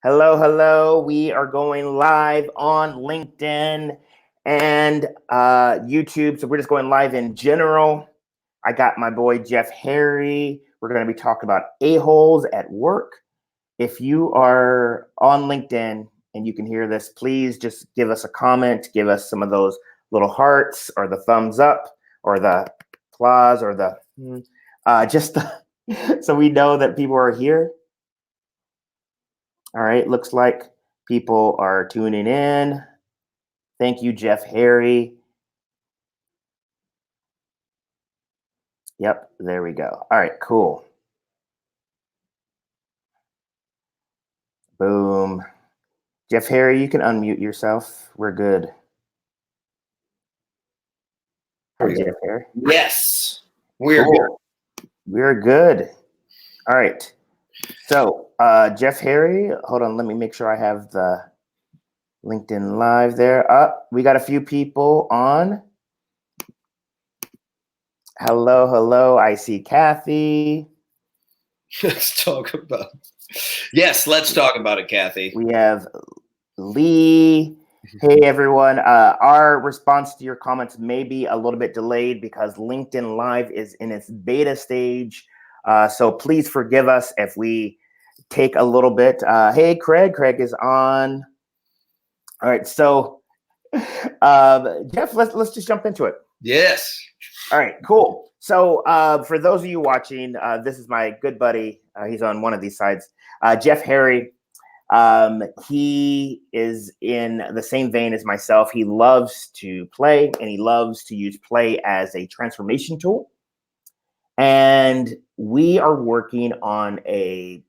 Hello, hello. We are going live on LinkedIn and YouTube. So we're just going live in general. I got my boy Jeff Harry. We're going to be talking about a-holes at work. If you are on LinkedIn and you can hear this, please just give us a comment. Give us some of those little hearts or the thumbs up or the applause or the so we know that people are here. All right, looks like people are tuning in. Thank you, Jeff Harry. Yep, there we go. All right, cool. Boom. Jeff Harry, you can unmute yourself. We're good. Hi, Jeff Harry. Yes, we're good. We're good. All right. So, Jeff Harry, hold on. Let me make sure I have the LinkedIn Live there. We got a few people on. Hello, hello. I see Kathy. Let's talk about it, Kathy. We have Lee. Hey, everyone. Our response to your comments may be a little bit delayed because LinkedIn Live is in its beta stage. So please forgive us if we take a little bit. Hey, Craig. Craig is on. All right. So, Jeff, let's just jump into it. Yes. All right, cool. So for those of you watching, this is my good buddy. He's on one of these sides. Jeff Harry. He is in the same vein as myself. He loves to play and he loves to use play as a transformation tool. And we are working on a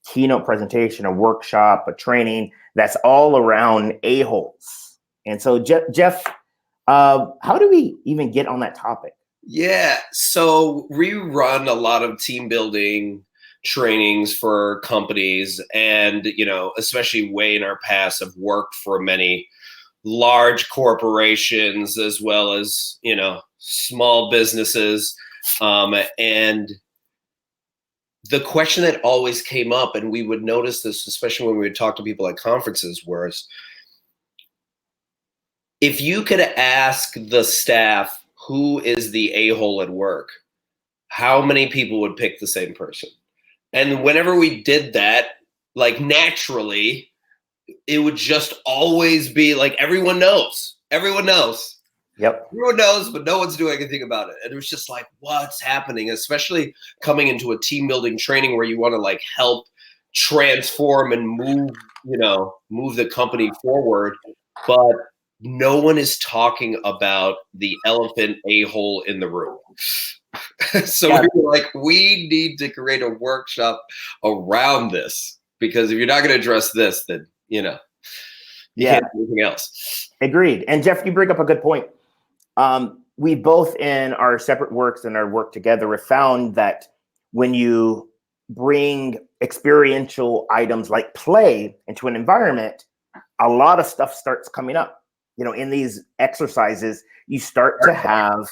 keynote presentation, a workshop, a training that's all around a-holes. And so Jeff, how do we even get on that topic? Yeah, so we run a lot of team building trainings for companies, and especially way in our past have worked for many large corporations as well as small businesses, and the question that always came up, and we would notice this especially when we would talk to people at conferences, was if you could ask the staff who is the a-hole at work, how many people would pick the same person? And whenever we did that, like naturally, it would just always be like everyone knows. Everyone knows. Yep. Everyone knows, but no one's doing anything about it. And it was just like, what's happening? Especially coming into a team building training where you want to like help transform and move the company forward. But no one is talking about the elephant a-hole in the room. So we were like, we need to create a workshop around this, because if you're not going to address this, then you can't do anything else. Agreed. And Jeff, you bring up a good point. We both in our separate works and our work together have found that when you bring experiential items like play into an environment, a lot of stuff starts coming up. In these exercises, you start to have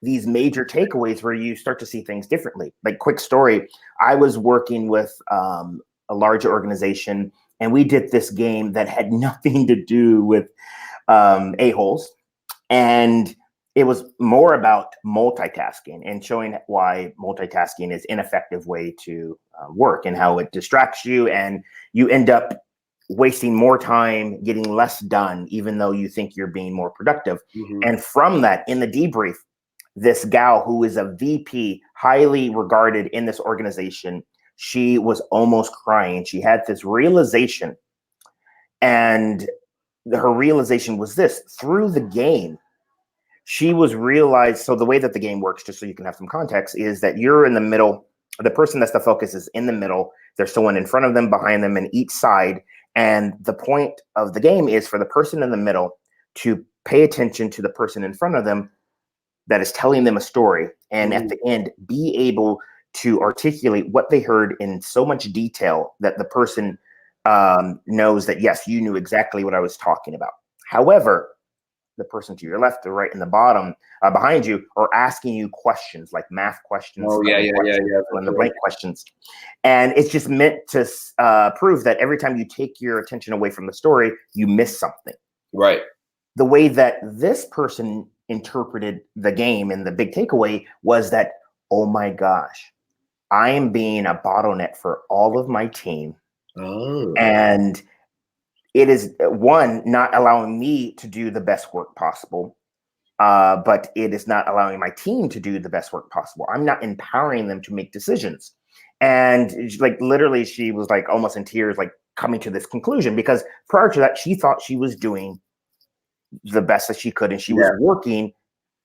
these major takeaways where you start to see things differently. Like, quick story, I was working with a larger organization, and we did this game that had nothing to do with a-holes. And it was more about multitasking and showing why multitasking is an ineffective way to work and how it distracts you, and you end up wasting more time, getting less done, even though you think you're being more productive. Mm-hmm. And from that, in the debrief, this gal who is a VP, highly regarded in this organization, she was almost crying. She had this realization, and her realization was this: through the game, she was realized. So the way that the game works, just so you can have some context, is that you're in the middle. The person that's the focus is in the middle. There's someone in front of them, behind them, and each side. And the point of the game is for the person in the middle to pay attention to the person in front of them that is telling them a story. And at the end, be able to articulate what they heard in so much detail that the person knows that, yes, you knew exactly what I was talking about. However, the person to your left, the right, and the bottom behind you are asking you questions like math questions, and the blank questions. And it's just meant to prove that every time you take your attention away from the story, you miss something. Right. The way that this person interpreted the game and the big takeaway was that, oh my gosh, I am being a bottleneck for all of my team. Oh. And it is, one, not allowing me to do the best work possible, but it is not allowing my team to do the best work possible. I'm not empowering them to make decisions. And like literally, she was like almost in tears, like coming to this conclusion, because prior to that, she thought she was doing the best that she could, and she was working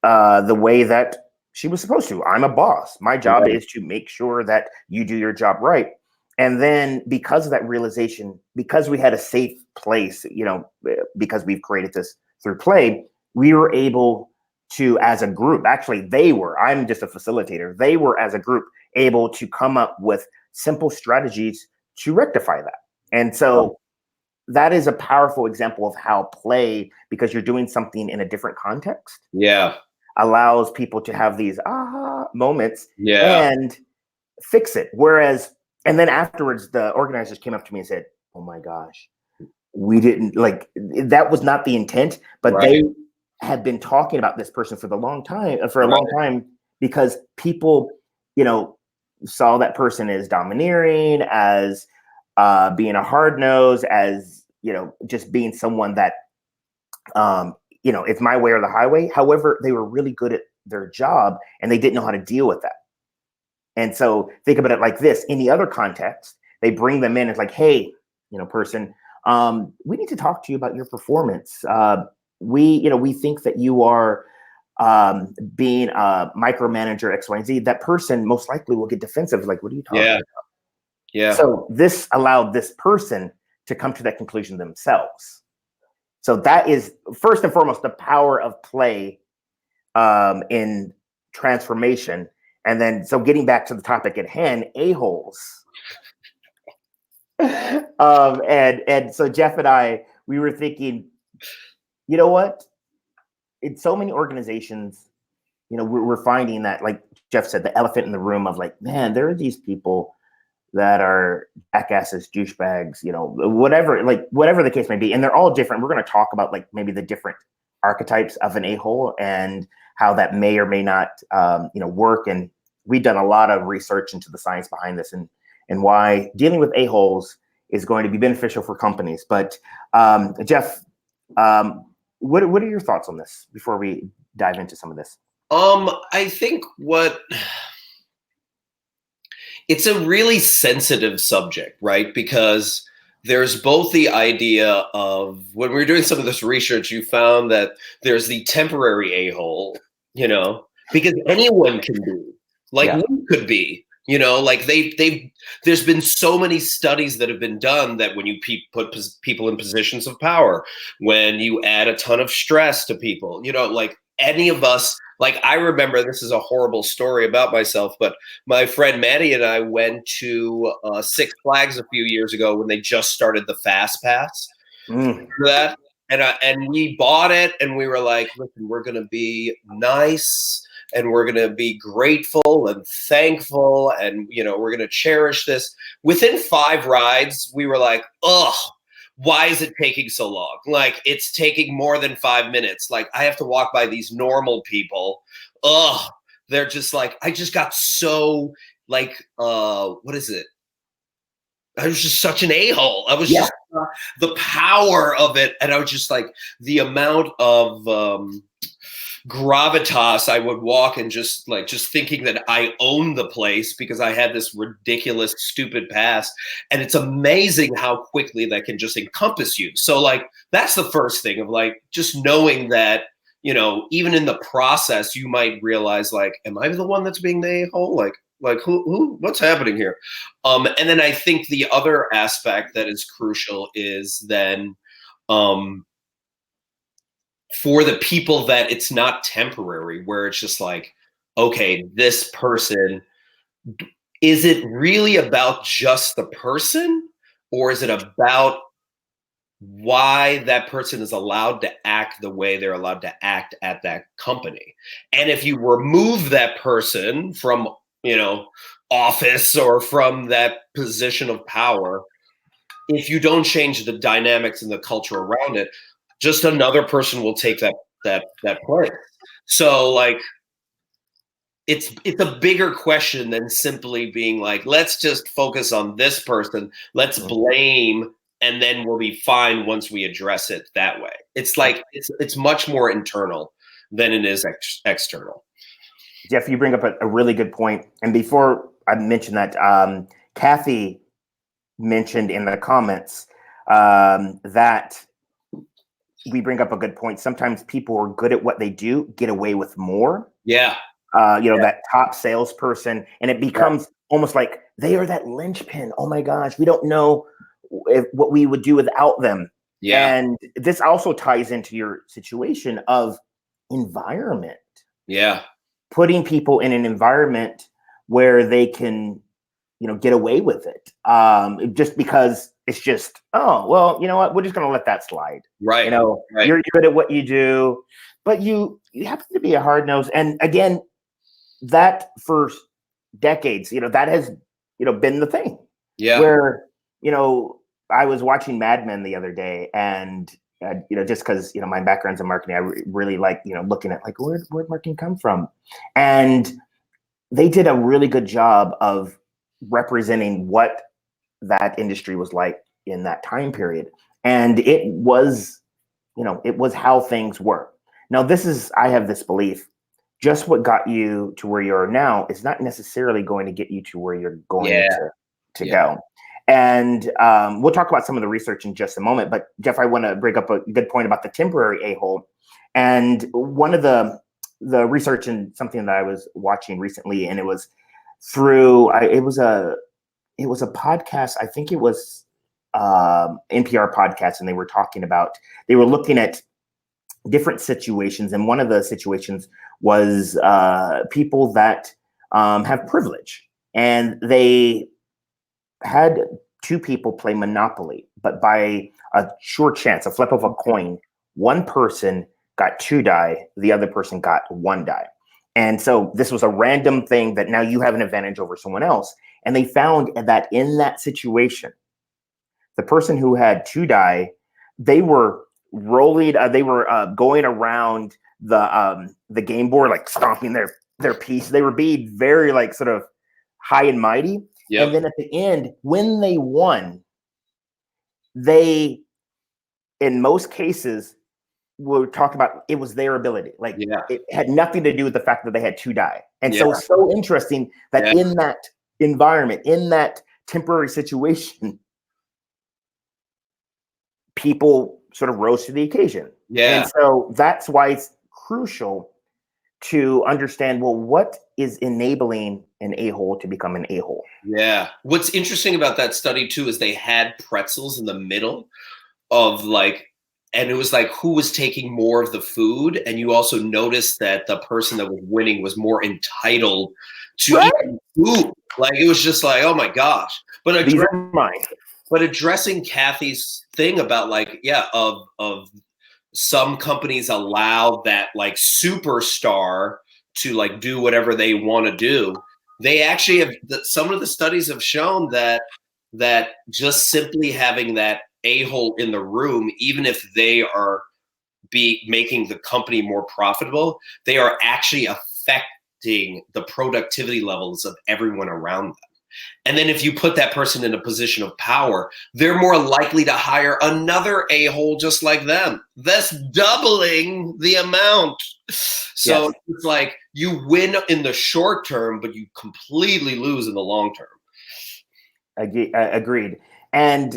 the way that she was supposed to. I'm a boss. My job is to make sure that you do your job right. And then because of that realization, because we had a safe place, because we've created this through play, we were able to, as a group, actually I'm just a facilitator. They were, as a group, able to come up with simple strategies to rectify that. And so that is a powerful example of how play, because you're doing something in a different context, allows people to have these aha moments and fix it. And then afterwards, the organizers came up to me and said, oh my gosh, we didn't that was not the intent, but they had been talking about this person for a long time, because people, saw that person as domineering, as being a hard nose, as, just being someone that, it's my way or the highway. However, they were really good at their job and they didn't know how to deal with that. And so think about it like this. In the other context, they bring them in. It's like, hey, person, we need to talk to you about your performance. We think that you are being a micromanager X, Y, and Z. That person most likely will get defensive. Like, what are you talking about? Yeah. So this allowed this person to come to that conclusion themselves. So that is first and foremost the power of play in transformation. And then, so getting back to the topic at hand, a-holes. And so Jeff and I, we were thinking, you know what? In so many organizations, we're finding that, like Jeff said, the elephant in the room of like, man, there are these people that are jackasses, douchebags, whatever the case may be. And they're all different. We're going to talk about like maybe the different archetypes of an a-hole and how that may or may not, work. And we've done a lot of research into the science behind this and why dealing with a-holes is going to be beneficial for companies. But Jeff, what are your thoughts on this before we dive into some of this? I think it's a really sensitive subject, right? Because there's both the idea of, when we were doing some of this research, you found that there's the temporary a-hole, because anyone can be, like we could be, like there's been so many studies that have been done that when you put people in positions of power, when you add a ton of stress to people, like any of us, like I remember, this is a horrible story about myself, but my friend Maddie and I went to Six Flags a few years ago when they just started the Fast Pass. Remember that? And we bought it and we were like, listen, we're going to be nice and we're going to be grateful and thankful and, we're going to cherish this. Within 5 rides, we were like, ugh. Why is it taking so long? Like, it's taking more than 5 minutes. Like, I have to walk by these normal people. Ugh. They're just like, I just got so like, what is it? I was just such an a-hole. I was just the power of it. And I was just like, the amount of gravitas I would walk and just thinking that I own the place because I had this ridiculous, stupid past. And it's amazing how quickly that can just encompass you. So like, that's the first thing of like, just knowing that, even in the process, you might realize like, am I the one that's being the a-hole? Like who, what's happening here? And then I think the other aspect that is crucial is then, for the people that it's not temporary, where it's just like, okay, this person, is it really about just the person, or is it about why that person is allowed to act the way they're allowed to act at that company. And if you remove that person from, office or from that position of power, if you don't change the dynamics and the culture around it, just another person will take that place. So like it's a bigger question than simply being like, let's just focus on this person, let's blame, and then we'll be fine once we address it that way. It's like it's much more internal than it is external. Jeff, you bring up a really good point. And before I mention that, Kathy mentioned in the comments that we bring up a good point. Sometimes people are good at what they do, get away with more. Yeah. That top salesperson, and it becomes almost like they are that linchpin. Oh my gosh, we don't know what we would do without them. Yeah. And this also ties into your situation of environment. Yeah. Putting people in an environment where they can, get away with it. Just because it's just, oh, well, you know what? We're just going to let that slide. Right. Right. You're good at what you do, but you happen to be a hard nose. And again, that for decades, that has, been the thing. Yeah. Where, I was watching Mad Men the other day, and just because my background's in marketing, I really like looking at like where'd marketing come from, and they did a really good job of representing what that industry was like in that time period, and it was how things were. Now, I have this belief: just what got you to where you are now is not necessarily going to get you to where you're going to go. And we'll talk about some of the research in just a moment. But Jeff, I want to bring up a good point about the temporary a-hole. And one of the research and something that I was watching recently, and it was through it was a podcast. I think it was NPR podcast, and they were looking at different situations, and one of the situations was people that have privilege, and they had two people play Monopoly, but by a short chance, a flip of a coin, one person got 2 die, the other person got 1 die. And so this was a random thing that now you have an advantage over someone else. And they found that in that situation, the person who had 2 die, they were rolling, they were going around the game board, like stomping their piece. They were being very like sort of high and mighty. Yep. And then at the end, when they won, they, in most cases, we're talking about it was their ability. Like it had nothing to do with the fact that they had 2 die. And so it's so interesting that in that environment, in that temporary situation, people sort of rose to the occasion. Yeah. And so that's why it's crucial to understand, well, what is enabling an a-hole to become an a-hole? Yeah. What's interesting about that study too is they had pretzels in the middle of like, and it was like who was taking more of the food, and you also noticed that the person that was winning was more entitled to eat food. Like it was just like, oh my gosh. But addressing Kathy's thing about like, of some companies allow that like superstar to like do whatever they want to do. They actually have, some of the studies have shown that just simply having that a-hole in the room, even if they are making the company more profitable, they are actually affecting the productivity levels of everyone around them. And then if you put that person in a position of power, they're more likely to hire another a-hole just like them. That's doubling the amount. So it's like you win in the short term, but you completely lose in the long term. Agreed. And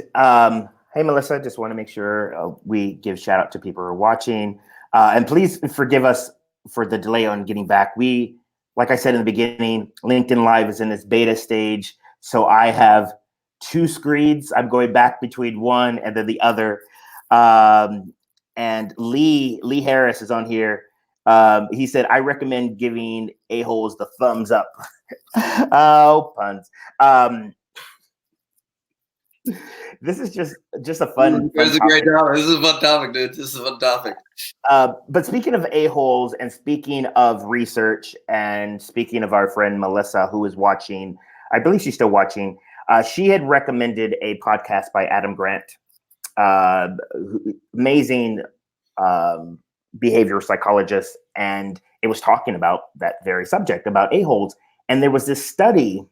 hey, Melissa, just want to make sure we give shout out to people who are watching. And please forgive us for the delay on getting back. Like I said in the beginning, LinkedIn Live is in its beta stage. So I have 2 screens. I'm going back between one and then the other. And Lee Harris is on here. He said, I recommend giving a-holes the thumbs up. Oh, puns. This is just a fun This is a great topic. topic. This is a fun topic, dude. This is a fun topic. But speaking of a-holes and speaking of research and speaking of our friend Melissa, who is watching, I believe she's still watching, she had recommended a podcast by Adam Grant, amazing behavioral psychologist, and it was talking about that very subject, about a-holes. And there was this study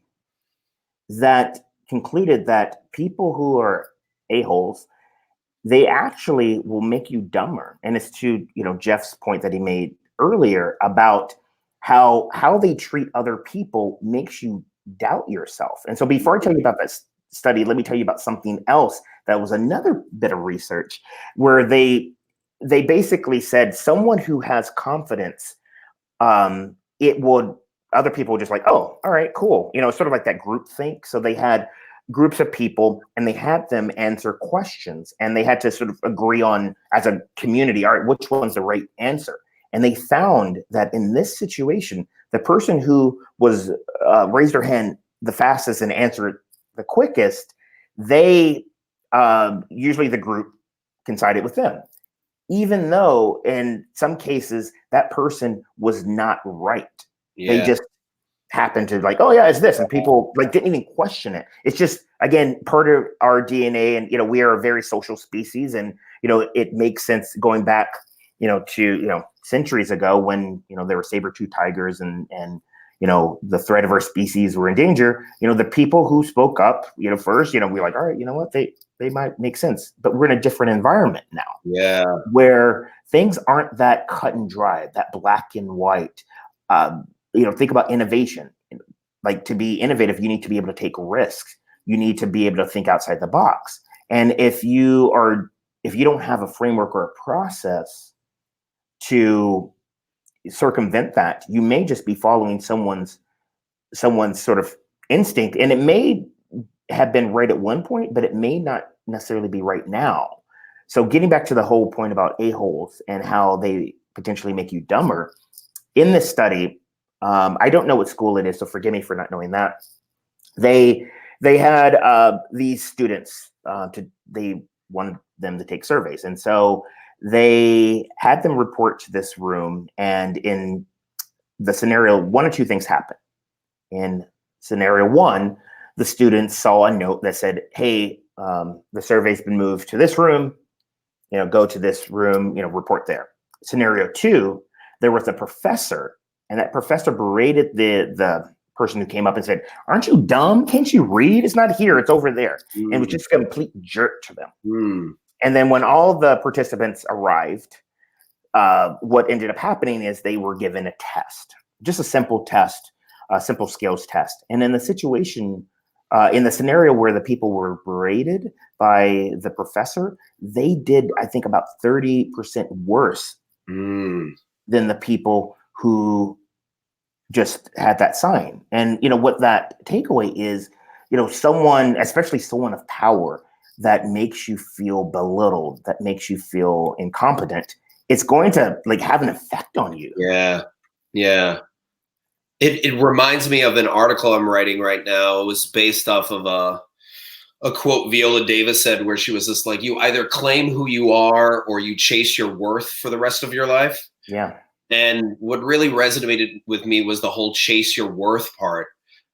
that concluded that people who are a-holes, they actually will make you dumber. And it's to, Jeff's point that he made earlier about how they treat other people makes you doubt yourself. And so before I tell you about this study, let me tell you about something else that was another bit of research where they basically said someone who has confidence, it would, other people were just like, oh, all right, cool. Sort of like that group think. So they had groups of people and they had them answer questions and they had to sort of agree on, as a community, all right, which one's the right answer. And they found that in this situation, the person who was raised their hand the fastest and answered the quickest, they usually the group can side it with them, even though in some cases that person was not right. Yeah. They just happened to like, oh yeah, it's this, and people like didn't even question it. It's just, again, part of our DNA, and we are a very social species, and it makes sense going back to centuries ago when there were saber-toothed tigers and the threat of our species were in danger. The people who spoke up first, we're like, all right, what, they might make sense. But we're in a different environment now. Yeah. Where things aren't that cut and dry, that black and white. Think about innovation. Like, to be innovative, you need to be able to take risks. You need to be able to think outside the box. And if you don't have a framework or a process to circumvent that, you may just be following someone's sort of instinct, and it may have been right at one point, but it may not necessarily be right now. So getting back to the whole point about a-holes and how they potentially make you dumber, in this study, I don't know what school it is, so forgive me for not knowing that. They had these students, they wanted them to take surveys, and so they had them report to this room. And in the scenario, one or two things happened. In scenario one, the students saw a note that said, "Hey, the survey's been moved to this room. Go to this room. Report there." Scenario two, there was a professor. And that professor berated the person who came up and said, "Aren't you dumb? Can't you read? It's not here. It's over there." And it was just a complete jerk to them. And then when all the participants arrived, what ended up happening is they were given a test, just a simple test, a simple skills test. And in the situation, in the scenario where the people were berated by the professor, they did, I think, about 30% worse than the people who just had that sign. And what that takeaway is, someone, especially someone of power, that makes you feel belittled, that makes you feel incompetent, it's going to have an effect on you. Yeah. It reminds me of an article I'm writing right now. It was based off of a quote Viola Davis said, where she was just like, you either claim who you are or you chase your worth for the rest of your life. Yeah. And what really resonated with me was the whole chase your worth part,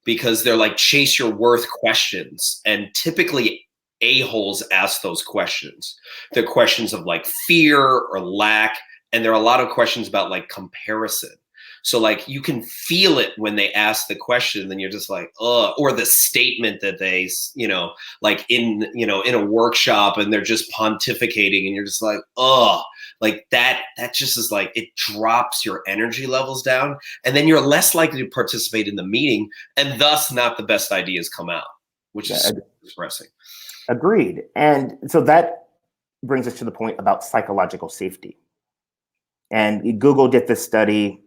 because they're like chase your worth questions. And typically a-holes ask those questions. They're questions of like fear or lack. And there are a lot of questions about like comparison. So like you can feel it when they ask the question, then you're just like, or the statement that they, like in a workshop and they're just pontificating and you're just like, like that just is like, it drops your energy levels down, and then you're less likely to participate in the meeting, and thus not the best ideas come out, which is expressing. Agreed. And so that brings us to the point about psychological safety. And Google did this study.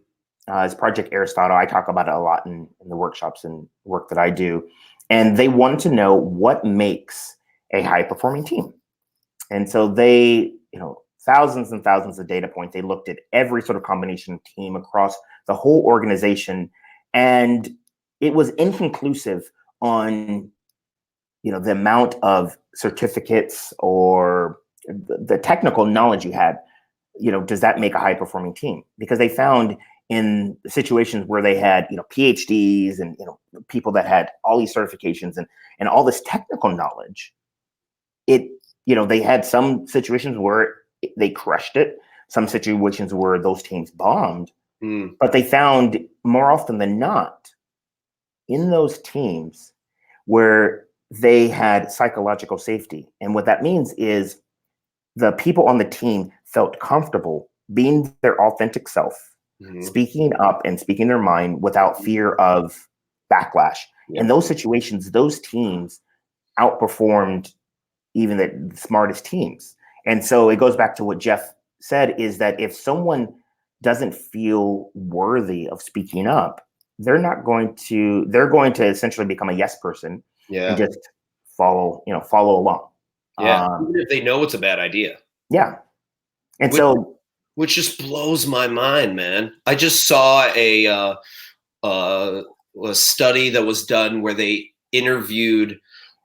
It's Project Aristotle. I talk about it a lot in the workshops and work that I do. And they wanted to know what makes a high-performing team. And so they, thousands and thousands of data points. They looked at every sort of combination of team across the whole organization. And it was inconclusive on the amount of certificates or the technical knowledge you had, does that make a high performing team? Because they found in situations where they had, PhDs and, people that had all these certifications and all this technical knowledge, they had some situations where they crushed it, some situations where those teams bombed, but they found more often than not in those teams where they had psychological safety. And what that means is the people on the team felt comfortable being their authentic self, speaking up and speaking their mind without fear of backlash. Yep. In those situations, those teams outperformed even the smartest teams. And so it goes back to what Jeff said, is that if someone doesn't feel worthy of speaking up, they're going to essentially become a yes person and just follow along. Even if they know it's a bad idea. Yeah. And which just blows my mind, man. I just saw a study that was done where they interviewed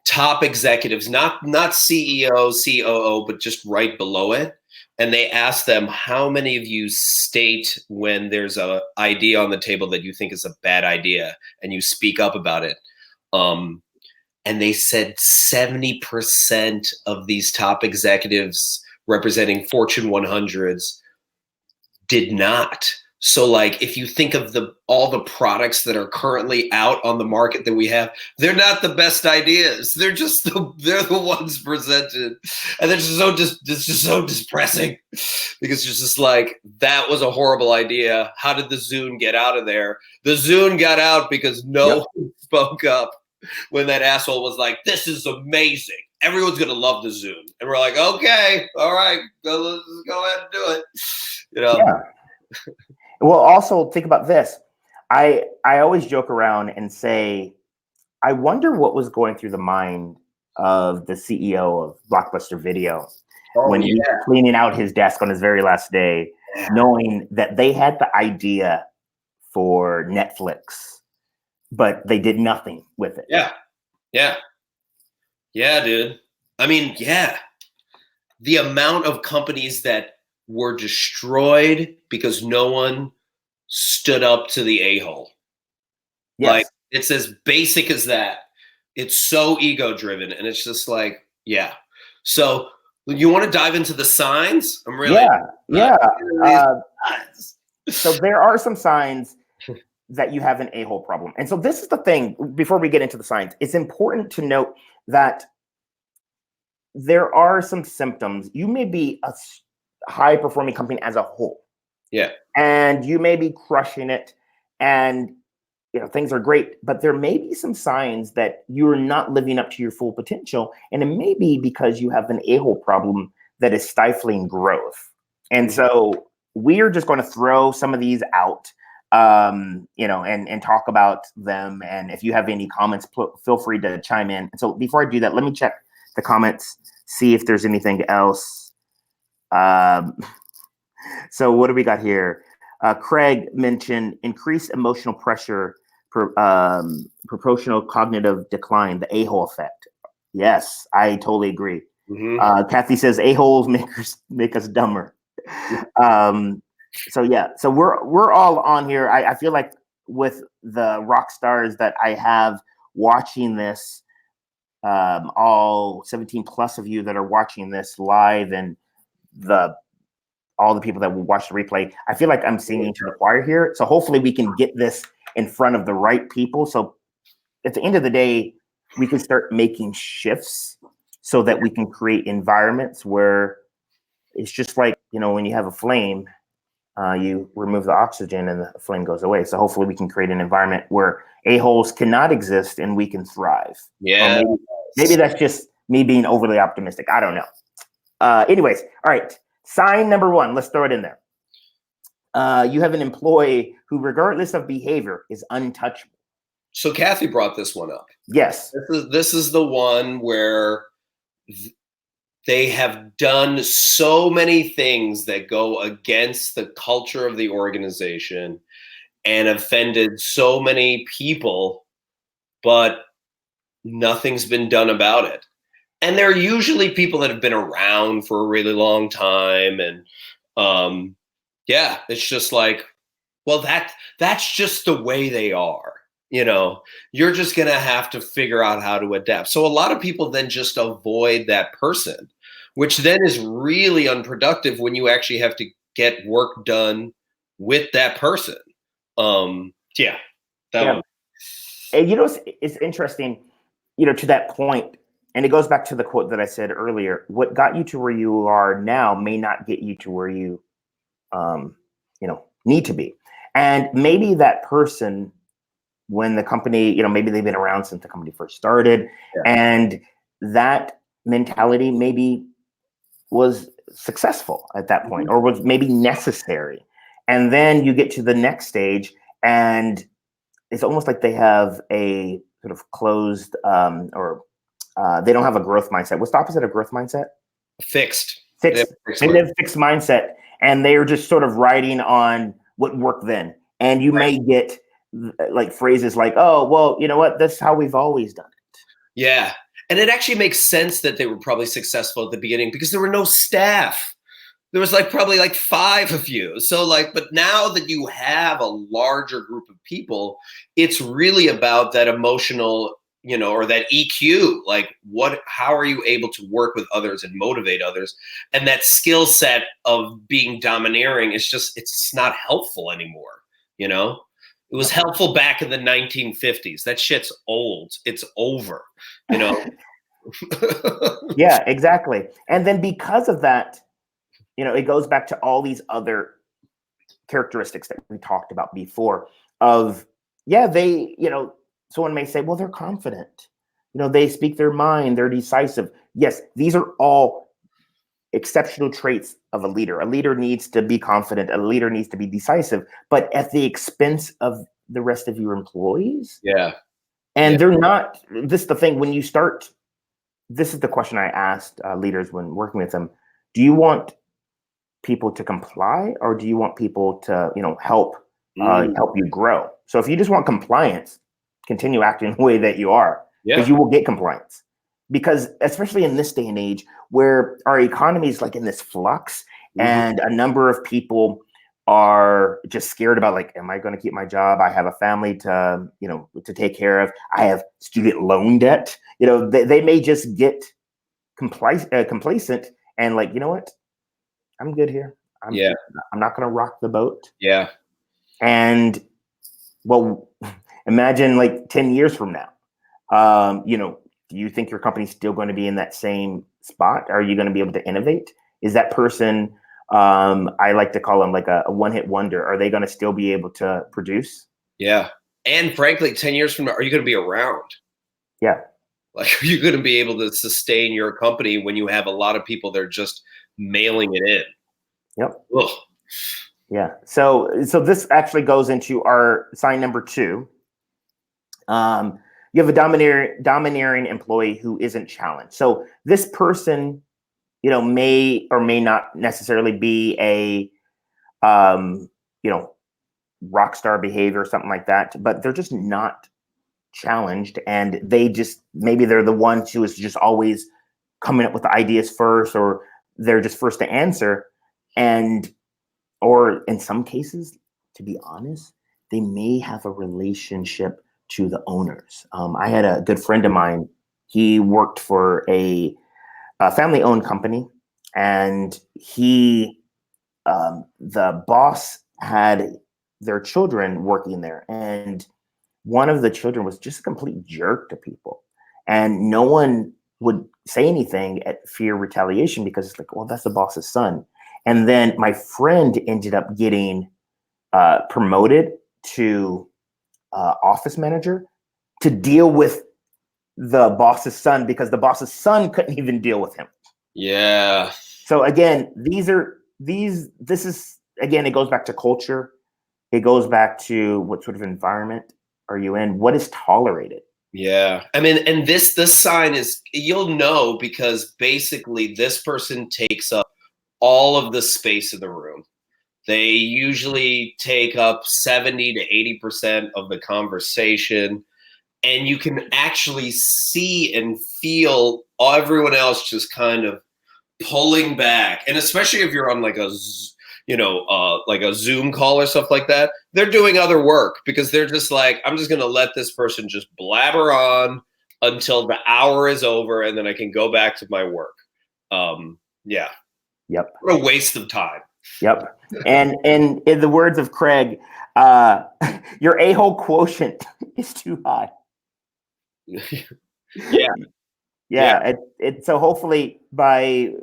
top executives, not CEO, COO, but just right below it. And they asked them, how many of you state when there's an idea on the table that you think is a bad idea and you speak up about it? And they said 70% of these top executives representing Fortune 100s did not. So like, if you think of all the products that are currently out on the market that we have, they're not the best ideas. They're just they're the ones presented, and it's just so depressing, because it's just like, that was a horrible idea. How did the Zune get out of there? The Zune got out because no one spoke up when that asshole was like, "This is amazing. Everyone's gonna love the Zune," and we're like, "Okay, all right, let's go ahead and do it." Yeah. Well, also think about this. I always joke around and say, I wonder what was going through the mind of the CEO of Blockbuster Video when he was cleaning out his desk on his very last day, knowing that they had the idea for Netflix, but they did nothing with it. Yeah, dude. I mean, the amount of companies that were destroyed because no one stood up to the a-hole. Yes. Like, it's as basic as that. It's so ego driven, and it's just like, So you want to dive into the signs? I'm really so there are some signs that you have an a-hole problem. And so this is the thing, before we get into the signs, it's important to note that there are some symptoms. You may be a high performing company as a whole. Yeah. And you may be crushing it and things are great, but there may be some signs that you're not living up to your full potential. And it may be because you have an a-hole problem that is stifling growth. And so we are just going to throw some of these out, and talk about them. And if you have any comments, feel free to chime in. And so before I do that, let me check the comments, see if there's anything else. So what do we got here? Craig mentioned increased emotional pressure, proportional cognitive decline, the AHole effect. Yes, I totally agree. Kathy says a-holes make us dumber. So we're all on here. I feel like with the rock stars that I have watching this, all 17 plus of you that are watching this live, and all the people that will watch the replay, I feel like I'm singing to the choir here. So hopefully we can get this in front of the right people. So at the end of the day, we can start making shifts so that we can create environments where it's just like, when you have a flame, you remove the oxygen and the flame goes away. So hopefully we can create an environment where a-holes cannot exist and we can thrive. Yeah. Maybe that's just me being overly optimistic. I don't know. Anyways, all right. Sign number 1, let's throw it in there. You have an employee who, regardless of behavior, is untouchable. So Kathy brought this one up. Yes. This is the one where they have done so many things that go against the culture of the organization and offended so many people, but nothing's been done about it. And they're usually people that have been around for a really long time. And yeah, it's just like, well, that's just the way they are. You know, you're just going to have to figure out how to adapt. So a lot of people then just avoid that person, which then is really unproductive when you actually have to get work done with that person. Yeah, that Yeah. one. And it's interesting, to that point, and it goes back to the quote that I said earlier. What got you to where you are now may not get you to where you, need to be. And maybe that person, when the company, maybe they've been around since the company first started, Yeah. and that mentality maybe was successful at that point, or was maybe necessary. And then you get to the next stage, and it's almost like they have a sort of closed, or they don't have a growth mindset. What's the opposite of growth mindset? Fixed. Fixed. Maybe they have a fixed mindset, and they are just sort of riding on what worked then. And you may get like phrases like, "Oh, well, you know what? That's how we've always done it." Yeah. And it actually makes sense that they were probably successful at the beginning because there were no staff. There was probably 5 of you. So but now that you have a larger group of people, it's really about that emotional, or that EQ. How are you able to work with others and motivate others? And that skill set of being domineering it's not helpful anymore. It was helpful back in the 1950s. That shit's old. It's over, Yeah, exactly. And then because of that, it goes back to all these other characteristics that we talked about before of, someone may say, well, they're confident. They speak their mind, they're decisive. Yes, these are all exceptional traits of a leader. A leader needs to be confident, a leader needs to be decisive, but at the expense of the rest of your employees. Yeah. And they're not, this is the thing, when you start, this is the question I asked leaders when working with them. Do you want people to comply, or do you want people to, help you grow? So if you just want compliance, continue acting the way that you are, because you will get compliance. Because especially in this day and age where our economy is in this flux, and a number of people are just scared about am I going to keep my job? I have a family to, to take care of. I have student loan debt. They may just get complacent and you know what? I'm good here. I'm not going to rock the boat. Yeah. And well, imagine 10 years from now, do you think your company's still going to be in that same spot? Are you going to be able to innovate? Is that person, I like to call them a one-hit wonder. Are they going to still be able to produce? Yeah. And frankly, 10 years from now, are you going to be around? Yeah. Are you going to be able to sustain your company when you have a lot of people that are just mailing it in? Yep. Ugh. Yeah. So this actually goes into our sign number 2. You have a domineering employee who isn't challenged. So this person, may or may not necessarily be a, rock star behavior or something like that, but they're just not challenged, and maybe they're the ones who is just always coming up with the ideas first, or they're just first to answer, or in some cases, to be honest, they may have a relationship to the owners. I had a good friend of mine. He worked for a family-owned company, and the boss had their children working there, and one of the children was just a complete jerk to people, and no one would say anything at fear retaliation, because it's well, that's the boss's son. And then my friend ended up getting promoted to office manager to deal with the boss's son, because the boss's son couldn't even deal with him. Yeah. So again, this is, again, it goes back to culture. It goes back to what sort of environment are you in? What is tolerated? Yeah. I mean, and this sign is, you'll know, because basically this person takes up all of the space in the room. They usually take up 70 to 80% of the conversation. and you can actually see and feel everyone else just kind of pulling back. And especially if you're on like a like a Zoom call or stuff like that, they're doing other work because they're just like, I'm just going to let this person just blabber on until the hour is over, and then I can go back to my work. Yeah. Yep. What a waste of time. Yep. And in the words of Craig, your a-hole quotient is too high. Yeah. So hopefully by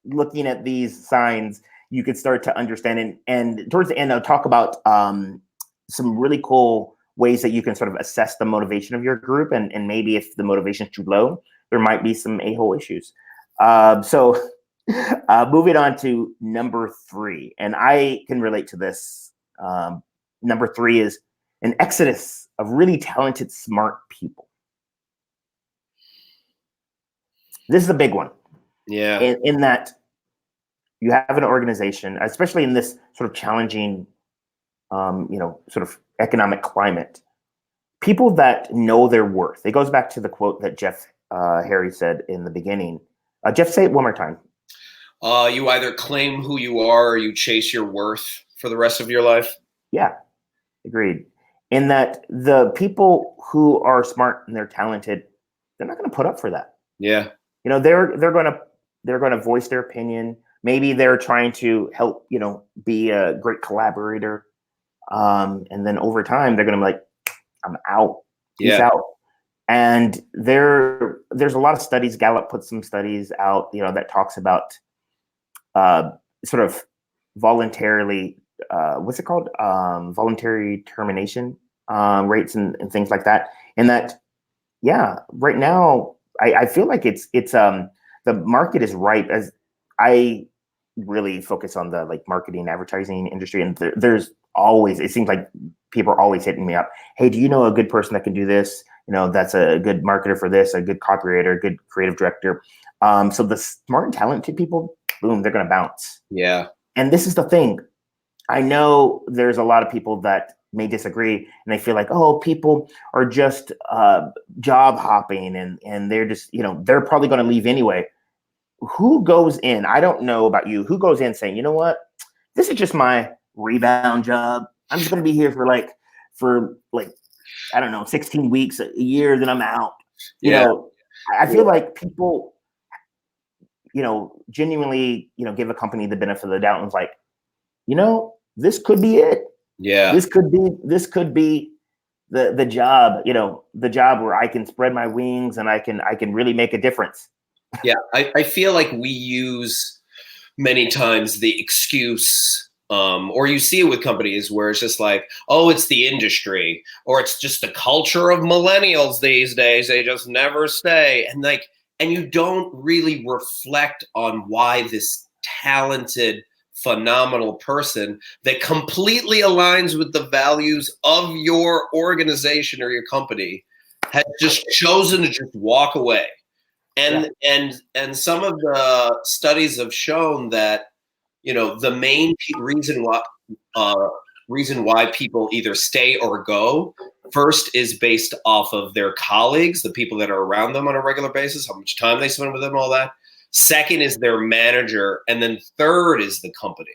looking at these signs, you could start to understand. And towards the end, I'll talk about some really cool ways that you can sort of assess the motivation of your group. And maybe if the motivation is too low, there might be some a-hole issues. So moving on to number 3, and I can relate to this. Number 3 is an exodus of really talented, smart people. This is a big one. Yeah. In that you have an organization, especially in this sort of challenging, sort of economic climate, people that know their worth. It goes back to the quote that Jeff Harry said in the beginning. Jeff, say it one more time. You either claim who you are or you chase your worth for the rest of your life. Yeah, agreed. In that the people who are smart and they're talented, they're not going to put up for that. Yeah. They're going to voice their opinion. Maybe they're trying to help, be a great collaborator. And then over time, they're going to be like, I'm out. Peace out. And there's a lot of studies. Gallup put some studies out, that talks about sort of voluntarily, what's it called? Voluntary termination rates and things like that. And that, right now, I feel like it's the market is ripe. As I really focus on the like marketing advertising industry, and there's always, it seems like people are always hitting me up. Hey, do you know a good person that can do this? That's a good marketer for this, a good copywriter, a good creative director. So the smart and talented people, boom, they're going to bounce. Yeah. And this is the thing. I know there's a lot of people that may disagree, and they feel like, oh, people are just job hopping and they're just, they're probably going to leave anyway. Who goes in? I don't know about you. Who goes in saying, you know what? This is just my rebound job. I'm just going to be here for I don't know, 16 weeks, a year, then I'm out. I feel like people, genuinely, give a company the benefit of the doubt and it's like, this could be it. Yeah. This could be the job, the job where I can spread my wings and I can really make a difference. Yeah. I feel like we use many times the excuse, or you see it with companies where it's just like, oh, it's the industry, or it's just the culture of millennials these days. They just never stay. And you don't really reflect on why this talented, phenomenal person that completely aligns with the values of your organization or your company has just chosen to just walk away. And some of the studies have shown that, the main reason why people either stay or go first is based off of their colleagues, the people that are around them on a regular basis, how much time they spend with them, all that. Second is their manager. And then third is the company.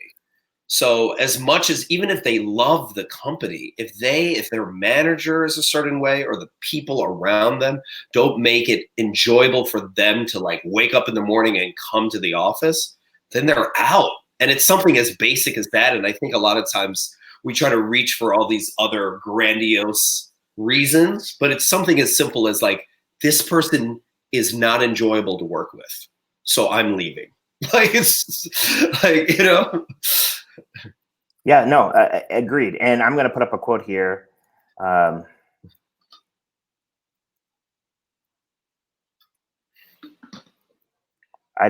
So as much as, even if they love the company, if their manager is a certain way or the people around them don't make it enjoyable for them to like wake up in the morning and come to the office, then they're out. And it's something as basic as that. And I think a lot of times we try to reach for all these other grandiose reasons, but it's something as simple as like, this person is not enjoyable to work with, so I'm leaving. Like, it's like, Yeah, no, agreed. And I'm going to put up a quote here. I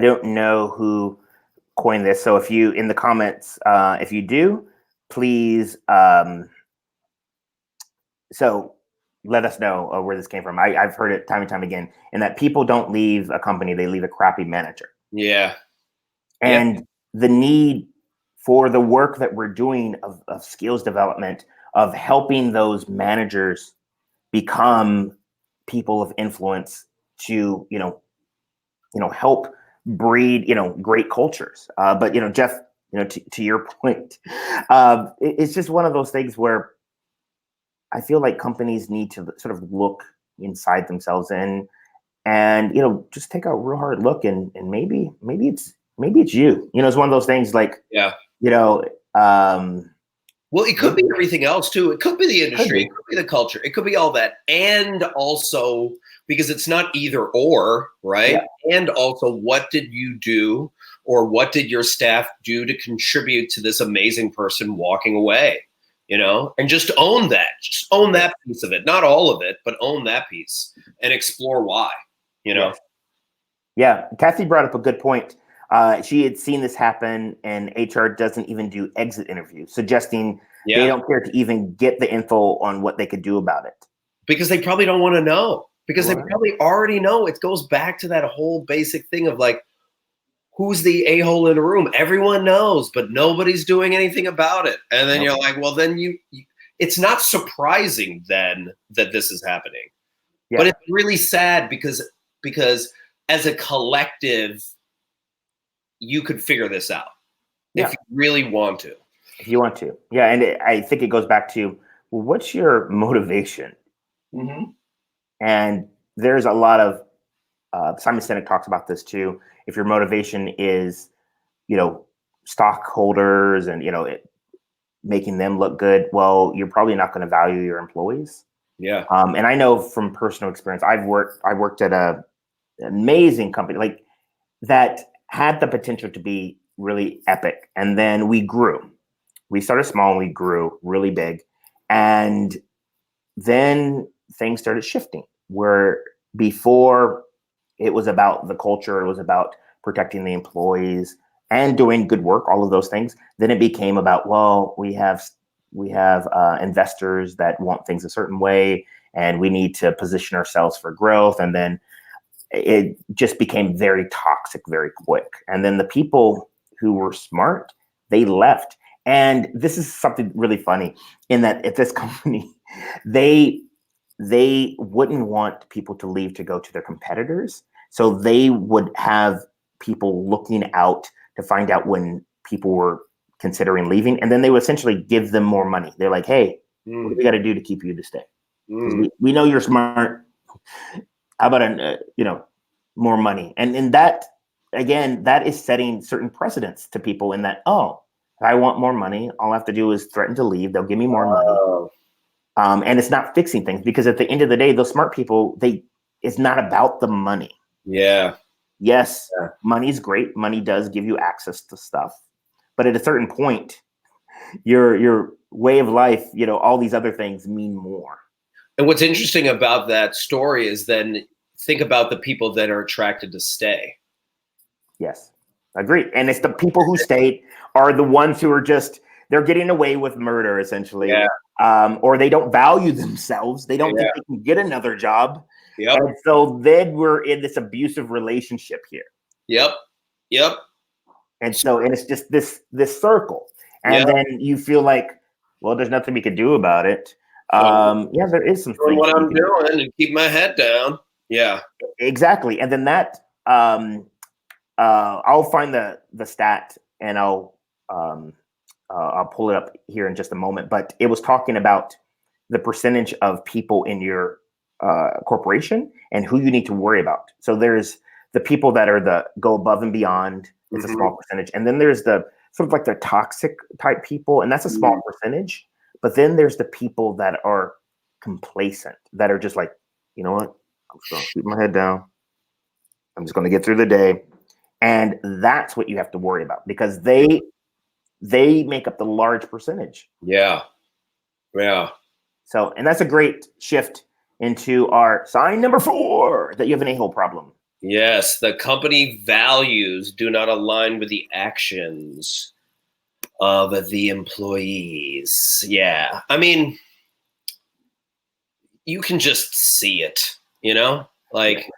don't know who coined this. So if you, in the comments, if you do, please, so let us know where this came from. I've heard it time and time again, and that people don't leave a company, they leave a crappy manager. Yeah. And the need for the work that we're doing of skills development, of helping those managers become people of influence to, help breed, great cultures. But, Jeff, to your point, it's just one of those things where I feel like companies need to sort of look inside themselves and just take a real hard look and maybe it's you. It's one of those things like, yeah. Well, it could be everything else too. It could be the industry. It could be the culture. It could be all that. And also, because it's not either or, right? Yeah. And also, what did you do or what did your staff do to contribute to this amazing person walking away? And just own that. Just own that piece of it. Not all of it, but own that piece and explore why, Yeah. Kathy brought up a good point. She had seen this happen, and HR doesn't even do exit interviews, suggesting they don't care to even get the info on what they could do about it. Because they probably don't want to know. Because they probably already know. It goes back to that whole basic thing of like, who's the a-hole in the room? Everyone knows, but nobody's doing anything about it. And then you're like, well, then you it's not surprising then that this is happening. Yeah. But it's really sad because as a collective, you could figure this out if you really want to. If you want to. Yeah. And I think it goes back to, well, what's your motivation? Mm-hmm. And there's a lot of, Simon Sinek talks about this too. If your motivation is, stockholders and, making them look good, well, you're probably not going to value your employees. Yeah. And I know from personal experience, I worked at an amazing company like that had the potential to be really epic. And then we grew. We started small and we grew really big. And then things started shifting where before it was about the culture, it was about protecting the employees and doing good work, all of those things. Then it became about, well, we have investors that want things a certain way and we need to position ourselves for growth. And then it just became very toxic very quick. And then the people who were smart, they left. And this is something really funny in that at this company, they wouldn't want people to leave to go to their competitors. So they would have people looking out to find out when people were considering leaving. And then they would essentially give them more money. They're like, hey, what do we got to do to keep you to stay? We know you're smart. How about more money? And that, again, that is setting certain precedents to people in that, oh, I want more money. All I have to do is threaten to leave. They'll give me more money. And it's not fixing things because at the end of the day, those smart people, it's not about the money. Yeah. Yes, money's great. Money does give you access to stuff. But at a certain point, your way of life, all these other things mean more. And what's interesting about that story is then think about the people that are attracted to stay. Yes, agreed. And it's the people who stayed are the ones who are they're getting away with murder, essentially. Yeah. Or they don't value themselves. They don't think they can get another job. Yep. And so then we're in this abusive relationship here. Yep. And it's just this circle. And then you feel like, well, there's nothing we can do about it. There is some things. What I'm doing and keep my head down. Yeah. Exactly. And then that I'll find the stat and I'll pull it up here in just a moment. But it was talking about the percentage of people in your corporation and who you need to worry about. So there's the people that are go above and beyond. It's a small percentage. And then there's the sort of like the toxic type people, and that's a small percentage. But then there's the people that are complacent, that are just like, you know what? I'm just going to keep my head down. I'm just going to get through the day. And that's what you have to worry about because they make up the large percentage. Yeah. So, and that's a great shift into our sign number 4 that you have an a-hole problem. Yes, the company values do not align with the actions of the employees. Yeah. I mean, you can just see it, like,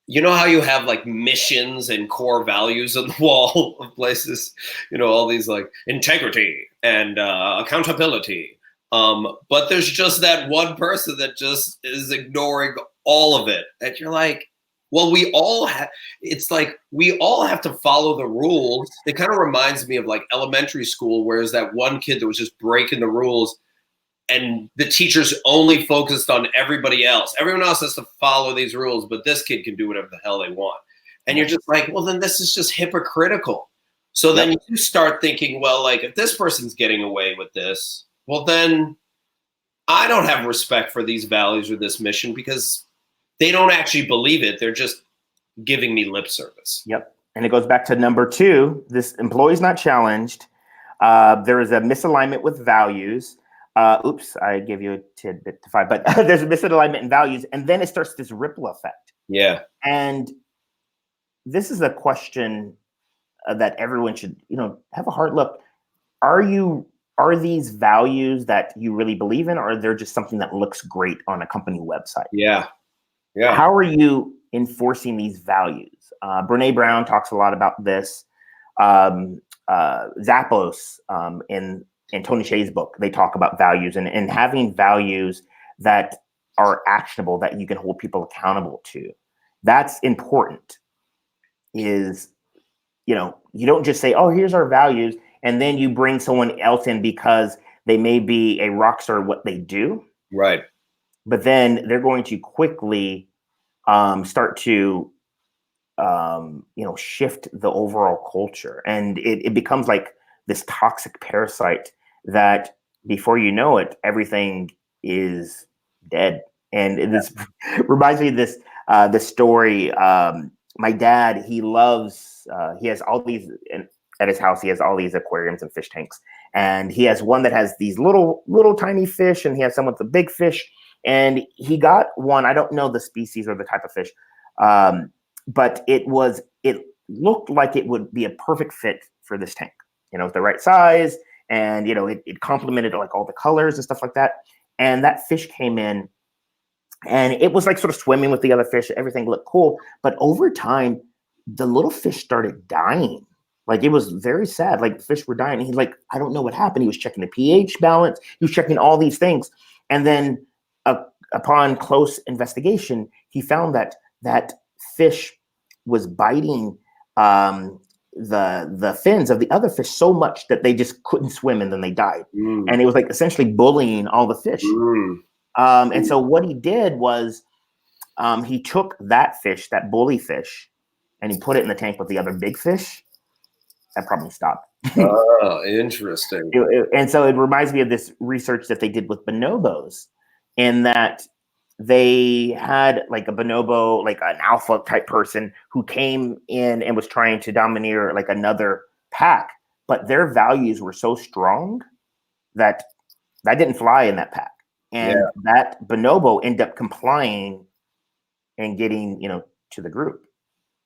you know how you have like missions and core values on the wall of places, all these like integrity and accountability But there's just that one person that just is ignoring all of it. And you're like, well, we all have, it's like we all have to follow the rules. It kind of reminds me of like elementary school, where there's that one kid that was just breaking the rules and the teacher's only focused on everybody else. Everyone else has to follow these rules, but this kid can do whatever the hell they want. And you're just like, well, then this is just hypocritical. So then you start thinking, well, like if this person's getting away with this, well, then I don't have respect for these values or this mission because they don't actually believe it. They're just giving me lip service. Yep. And it goes back to number 2. This employee's not challenged. There is a misalignment with values. Oops, I gave you a tidbit to 5, but there's a misalignment in values. And then it starts this ripple effect. Yeah. And this is a question that everyone should, have a hard look. Are these values that you really believe in, or are they just something that looks great on a company website? Yeah. Yeah. How are you enforcing these values? Brene Brown talks a lot about this. Zappos in Tony Hsieh's book, they talk about values and having values that are actionable, that you can hold people accountable to. That's important. You don't just say, oh, here's our values, and then you bring someone else in because they may be a rock star at what they do. Right. But then they're going to quickly start to, shift the overall culture. And it becomes like this toxic parasite that before you know it, everything is dead. And this reminds me of this story. My dad, he has all these, at his house, he has all these aquariums and fish tanks. And he has one that has these little tiny fish, and he has some with the big fish. And he got one, I don't know the species or the type of fish, but it looked like it would be a perfect fit for this tank. The right size, and it complemented like all the colors and stuff like that. And that fish came in, and it was like sort of swimming with the other fish. Everything looked cool, but over time, the little fish started dying. Like, it was very sad. Like, the fish were dying. And he's like, I don't know what happened. He was checking the pH balance. He was checking all these things. And then upon close investigation, he found that fish was biting the fins of the other fish so much that they just couldn't swim, and then they died. And it was like essentially bullying all the fish. And so what he did was he took that fish, that bully fish, and he put it in the tank with the other big fish. That problem stopped. Oh, interesting. And so it reminds me of this research that they did with bonobos, in that they had like a bonobo, like an alpha type person who came in and was trying to domineer like another pack, but their values were so strong that didn't fly in that pack. And that bonobo ended up complying and getting, to the group.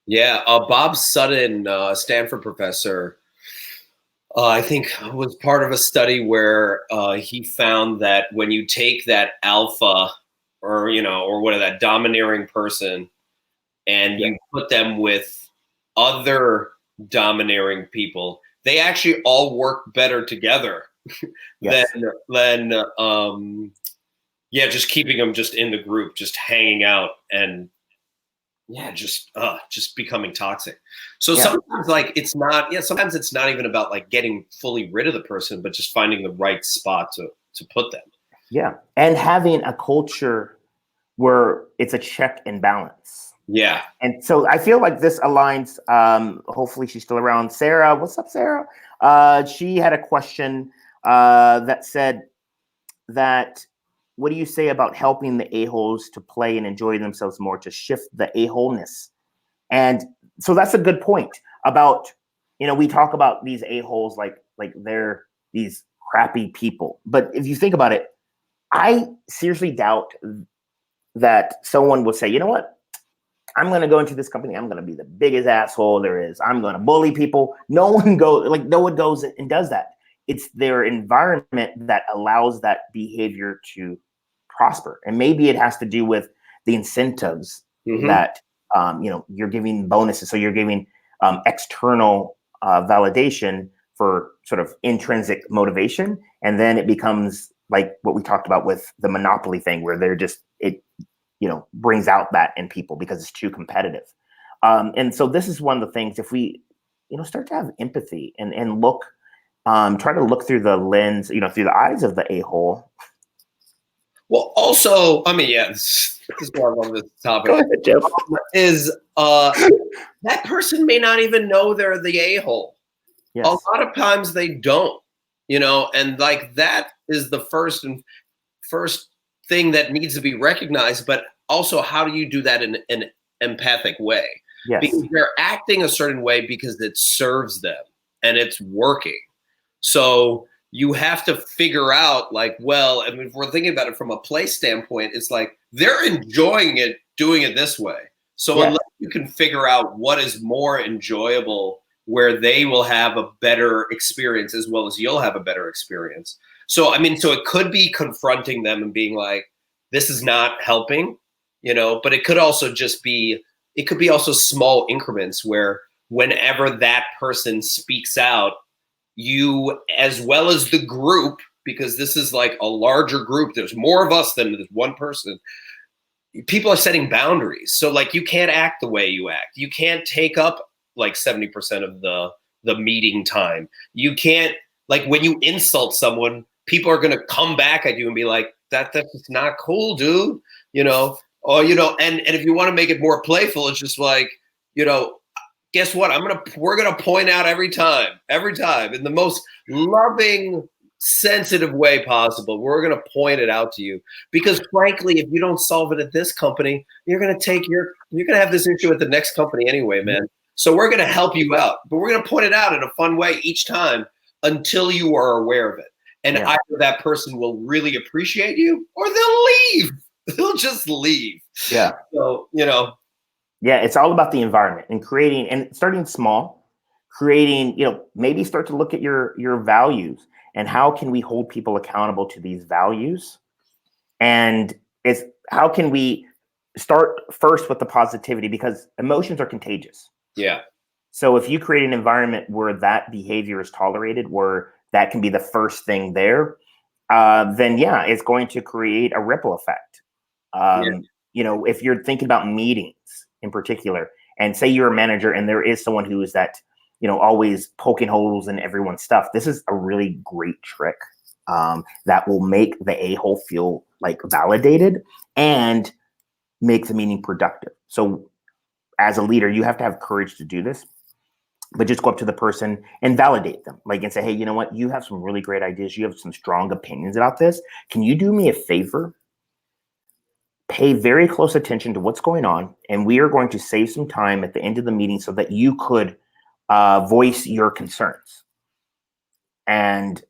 Yeah, Bob Sutton, Stanford professor, I think was part of a study where he found that when you take that alpha or that domineering person and you put them with other domineering people, they actually all work better together than just keeping them just in the group, just hanging out and just becoming toxic. So sometimes sometimes it's not even about like getting fully rid of the person, but just finding the right spot to put them. Yeah. And having a culture where it's a check and balance. Yeah. And so I feel like this aligns. Hopefully she's still around. Sarah, what's up, Sarah? She had a question that said that, what do you say about helping the a-holes to play and enjoy themselves more, to shift the a-holeness? And so that's a good point about, we talk about these a-holes like they're these crappy people. But if you think about it, I seriously doubt that someone would say, you know what? I'm going to go into this company. I'm going to be the biggest asshole there is. I'm going to bully people. No one goes and does that. It's their environment that allows that behavior to prosper. And maybe it has to do with the incentives that, you're giving bonuses. So you're giving external validation for sort of intrinsic motivation. And then it becomes like what we talked about with the monopoly thing, where they're just, it, brings out that in people because it's too competitive. And so this is one of the things, if we, start to have empathy and look, try to look through the lens, through the eyes of the a-hole. Well, also, I mean, yeah, this is why I love this topic. Go ahead, Jeff. Is that person may not even know they're the a-hole. Yes. A lot of times they don't, and like that is the first thing that needs to be recognized. But also, how do you do that in an empathic way? Yes. Because they're acting a certain way because it serves them and it's working. So you have to figure out, like, well, I mean, if we're thinking about it from a play standpoint, it's like they're enjoying it, doing it this way. So unless you can figure out what is more enjoyable, where they will have a better experience as well as you'll have a better experience. So, I mean, so it could be confronting them and being like, this is not helping, but it could also just be, it could be also small increments where whenever that person speaks out, you, as well as the group, because this is like a larger group, there's more of us than this one person, people are setting boundaries. So like, you can't act the way you act. You can't take up like 70% of the meeting time. You can't, like, when you insult someone, people are going to come back at you and be like, that's just not cool, dude. Or, and if you want to make it more playful, it's just like, guess what? We're going to point out every time in the most loving, sensitive way possible. We're going to point it out to you, because frankly, if you don't solve it at this company, you're going to have this issue at the next company anyway, man. So we're going to help you out, but we're going to point it out in a fun way each time until you are aware of it. And either that person will really appreciate you or they'll leave. They'll just leave. Yeah. So, yeah, it's all about the environment and creating, and starting small, creating, maybe start to look at your values and how can we hold people accountable to these values? And it's how can we start first with the positivity, because emotions are contagious. Yeah. So if you create an environment where that behavior is tolerated, where that can be the first thing there, then it's going to create a ripple effect. If you're thinking about meetings in particular, and say you're a manager and there is someone who is that, always poking holes in everyone's stuff, this is a really great trick that will make the a-hole feel like validated and make the meeting productive. So as a leader, you have to have courage to do this, but just go up to the person and validate them, like, and say, hey, you know what? You have some really great ideas. You have some strong opinions about this. Can you do me a favor? Pay very close attention to what's going on, and we are going to save some time at the end of the meeting so that you could voice your concerns. And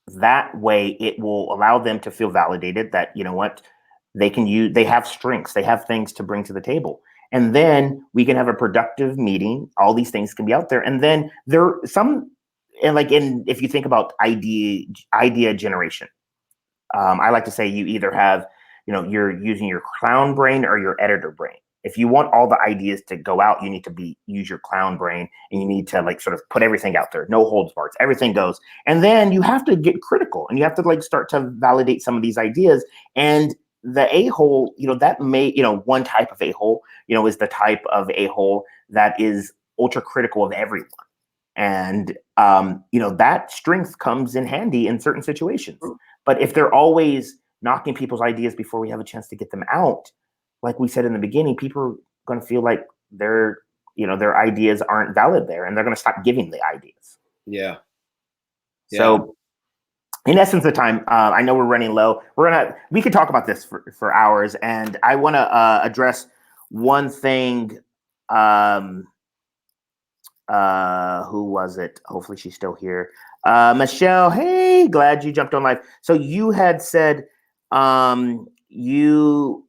that way it will allow them to feel validated that, they have strengths, they have things to bring to the table. And then we can have a productive meeting. All these things can be out there. And then if you think about idea generation, I like to say you either have, you're using your clown brain or your editor brain. If you want all the ideas to go out, you need to use your clown brain, and you need to sort of put everything out there. No holds barred. Everything goes. And then you have to get critical, and you have to start to validate some of these ideas. And the a-hole, that may, one type of a-hole, is the type of a-hole that is ultra critical of everyone. And, that strength comes in handy in certain situations. But if they're always knocking people's ideas before we have a chance to get them out, like we said in the beginning, people are going to feel like their ideas aren't valid there, and they're going to stop giving the ideas. Yeah. So in essence, the time, I know we're running low. We could talk about this for hours, and I want to address one thing. Who was it? Hopefully she's still here. Michelle, hey, glad you jumped on live. So you had said you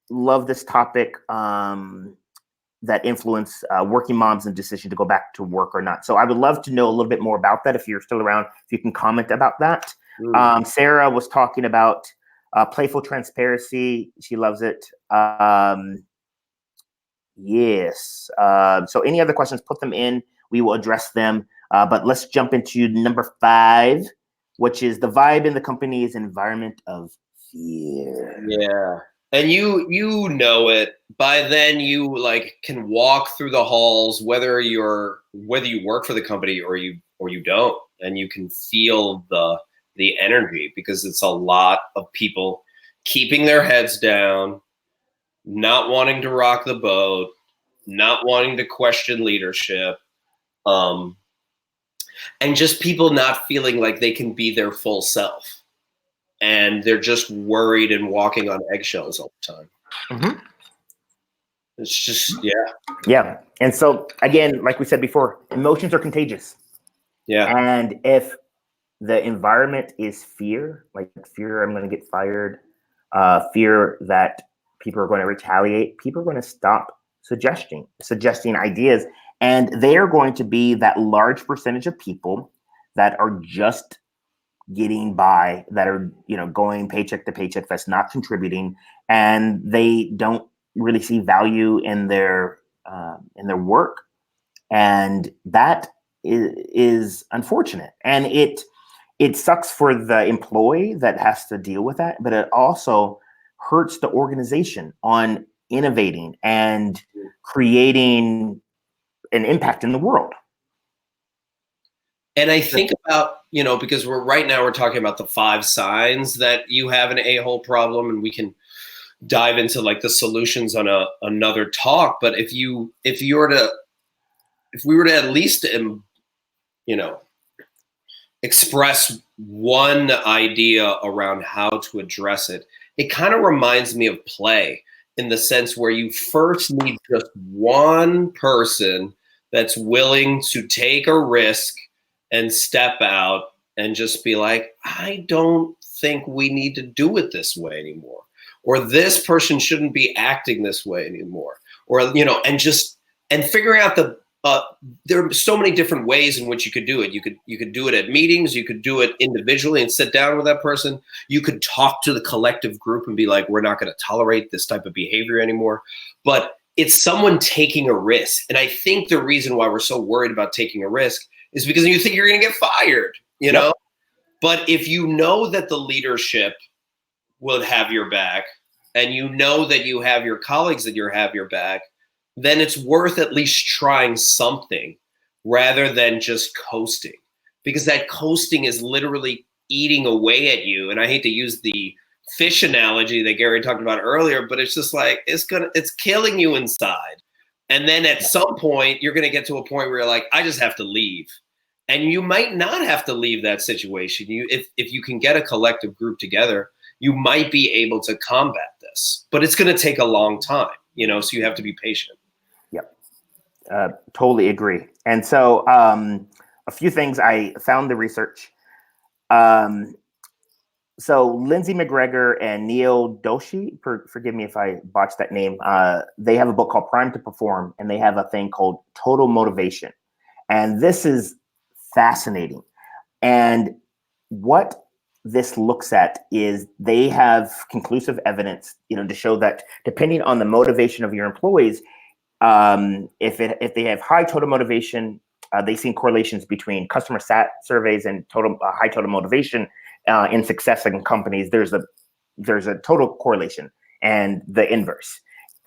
love this topic that influence working moms and decision to go back to work or not. So I would love to know a little bit more about that. If you're still around, if you can comment about that. Sarah was talking about playful transparency. She loves it. Yes. So any other questions, put them in. We will address them. But let's jump into number 5. which is the vibe in the company is an environment of fear. Yeah. And you know it. By then you like can walk through the halls, whether you work for the company or you don't, and you can feel the energy, because it's a lot of people keeping their heads down, not wanting to rock the boat, not wanting to question leadership, and just people not feeling like they can be their full self. And they're just worried and walking on eggshells all the time. Mm-hmm. It's just, yeah. Yeah. And so, again, like we said before, emotions are contagious. Yeah. And if the environment is fear, like fear I'm going to get fired, fear that people are going to retaliate, people are going to stop suggesting ideas. And they are going to be that large percentage of people that are just getting by, that are, going paycheck to paycheck, that's not contributing, and they don't really see value in their work. And that is unfortunate. And it sucks for the employee that has to deal with that, but it also hurts the organization on innovating and creating an impact in the world. And I think about, because we're talking about the 5 signs that you have an a-hole problem, and we can dive into like the solutions on another talk. But if we were to at least, express one idea around how to address it, it kind of reminds me of play, in the sense where you first need just one person that's willing to take a risk and step out and just be like, I don't think we need to do it this way anymore, or this person shouldn't be acting this way anymore, or and figuring out there are so many different ways in which you could do it. You could do it at meetings. You could do it individually and sit down with that person. You could talk to the collective group and be like, we're not going to tolerate this type of behavior anymore. But it's someone taking a risk. And I think the reason why we're so worried about taking a risk is because you think you're going to get fired, know? But if you know that the leadership will have your back, and you know that you have your colleagues that have your back, then it's worth at least trying something rather than just coasting, because that coasting is literally eating away at you. And I hate to use the fish analogy that Gary talked about earlier, but it's just like, it's killing you inside. And then at some point, you're going to get to a point where you're like, I just have to leave. And you might not have to leave that situation. If you can get a collective group together, you might be able to combat this, but it's going to take a long time, so you have to be patient. Yep. Totally agree. And so a few things, I found the research. So Lindsay McGregor and Neil Doshi, forgive me if I botched that name, they have a book called Prime to Perform, and they have a thing called total motivation. And this is fascinating. And what this looks at is they have conclusive evidence, to show that depending on the motivation of your employees, if they have high total motivation, they've seen correlations between customer sat surveys and high total motivation in success in companies. There's a total correlation, and the inverse.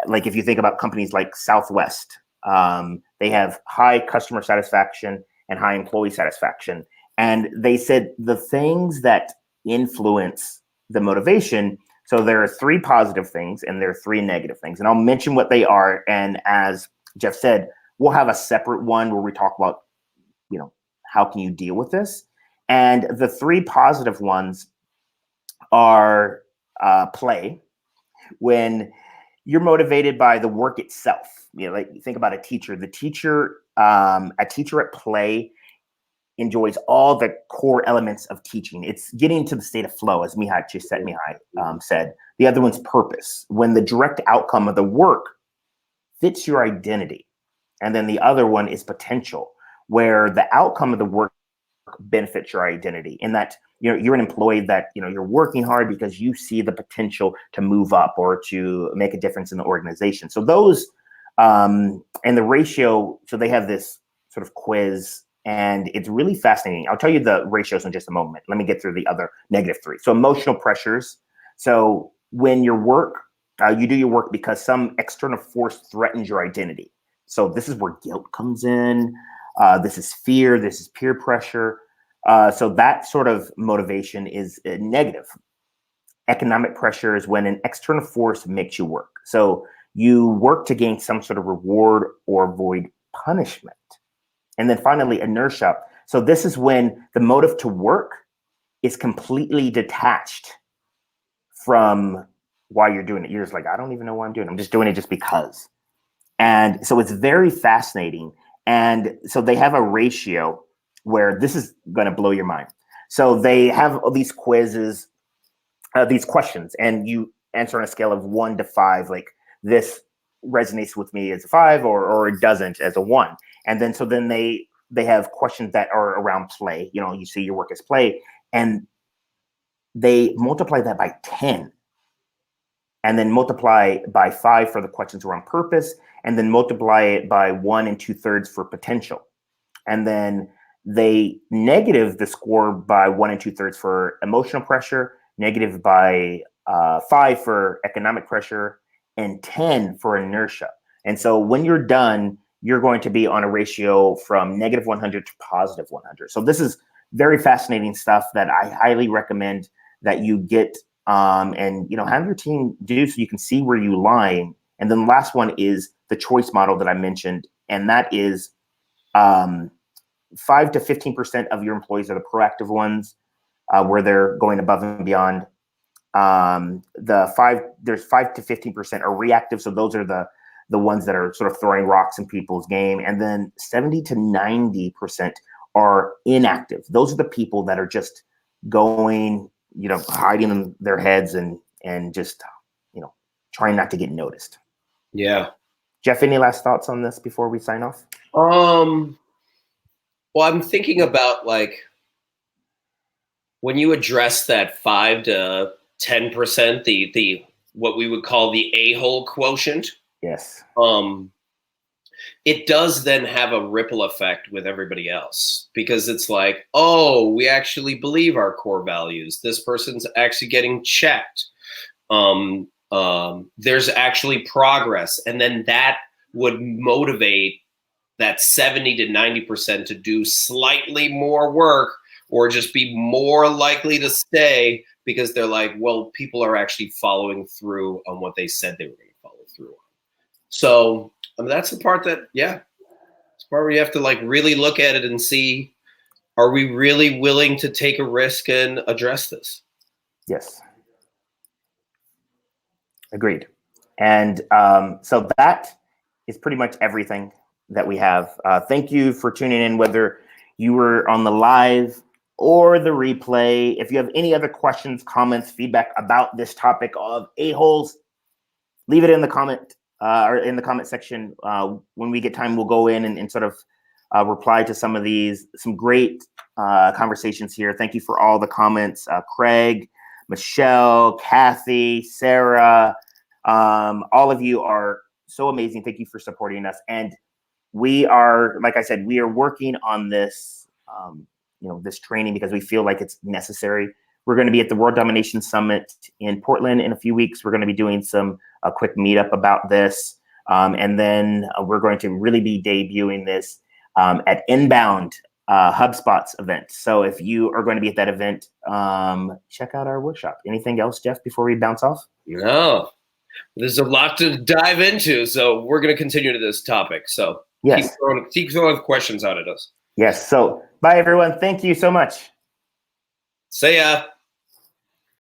Like if you think about companies like Southwest, they have high customer satisfaction and high employee satisfaction. And they said the things that influence the motivation. So there are 3 positive things and there are 3 negative things. And I'll mention what they are. And as Jeff said, we'll have a separate one where we talk about, how can you deal with this? And the 3 positive ones are play. When you're motivated by the work itself, like you think about a teacher. A teacher at play enjoys all the core elements of teaching. It's getting to the state of flow, as Mihai said. The other one's purpose, when the direct outcome of the work fits your identity. And then the other one is potential, where the outcome of the work benefits your identity, in that you're an employee that you're working hard because you see the potential to move up or to make a difference in the organization. So those and the ratio, so they have this sort of quiz And it's really fascinating. I'll tell you the ratios in just a moment. Let me get through the other -3. So emotional pressures. So when your work, you do your work because some external force threatens your identity. So this is where guilt comes in. This is fear. This is peer pressure. So that sort of motivation is negative. Economic pressure is when an external force makes you work. So you work to gain some sort of reward or avoid punishment. And then finally, inertia. So this is when the motive to work is completely detached from why you're doing it. You're just like, I don't even know why I'm doing it. I'm just doing it just because. And so it's very fascinating. And so they have a ratio where this is going to blow your mind. So they have all these quizzes, these questions, and you answer on a scale of 1 to 5, like this resonates with me as a 5 or it doesn't as a 1. And then so then they have questions that are around play. You know, you see your work as play, and they multiply that by 10, and then multiply by 5 for the questions around purpose, and then multiply it by 1 2/3 for potential. And then they negative the score by 1 2/3 for emotional pressure, negative by 5 for economic pressure, and 10 for inertia. And so when you're done, you're going to be on a ratio from -100 to +100. So this is very fascinating stuff that I highly recommend that you get and have your team do, so you can see where you lie. And then the last one is the choice model that I mentioned, and that is 5 to 15% of your employees are the proactive ones, where they're going above and beyond. There's 5 to 15% are reactive, so those are the ones that are sort of throwing rocks in people's game. And then 70 to 90% are inactive. Those are the people that are just going, hiding in their heads and just, trying not to get noticed. Yeah. Jeff, any last thoughts on this before we sign off? Well, I'm thinking about when you address that 5 to 10%, the what we would call the a-hole quotient. Yes. It does then have a ripple effect with everybody else, because it's like, oh, we actually believe our core values. This person's actually getting checked. There's actually progress. And then that would motivate that 70 to 90% to do slightly more work or just be more likely to stay, because they're like, well, people are actually following through on what they said they were going to follow through on. So that's the part that, it's part where you have to really look at it and see, are we really willing to take a risk and address this? Yes. Agreed. And so that is pretty much everything that we have. Thank you for tuning in, whether you were on the live or the replay. If you have any other questions, comments, feedback about this topic of a-holes, leave it in the comment or in the comment section. When we get time, we'll go in and sort of reply to some of these. Some great conversations here. Thank you for all the comments. Craig, Michelle, Kathy, Sarah, all of you are so amazing. Thank you for supporting us. And we are, like I said, we are working on this, this training because we feel like it's necessary. We're going to be at the World Domination Summit in Portland in a few weeks. We're going to be doing a quick meetup about this. And then we're going to really be debuting this at Inbound HubSpot's event. So if you are going to be at that event, check out our workshop. Anything else, Jeff, before we bounce off? No, there's a lot to dive into. So we're going to continue to this topic. So yes, keep throwing questions out at us. Yes. So bye, everyone. Thank you so much. See ya.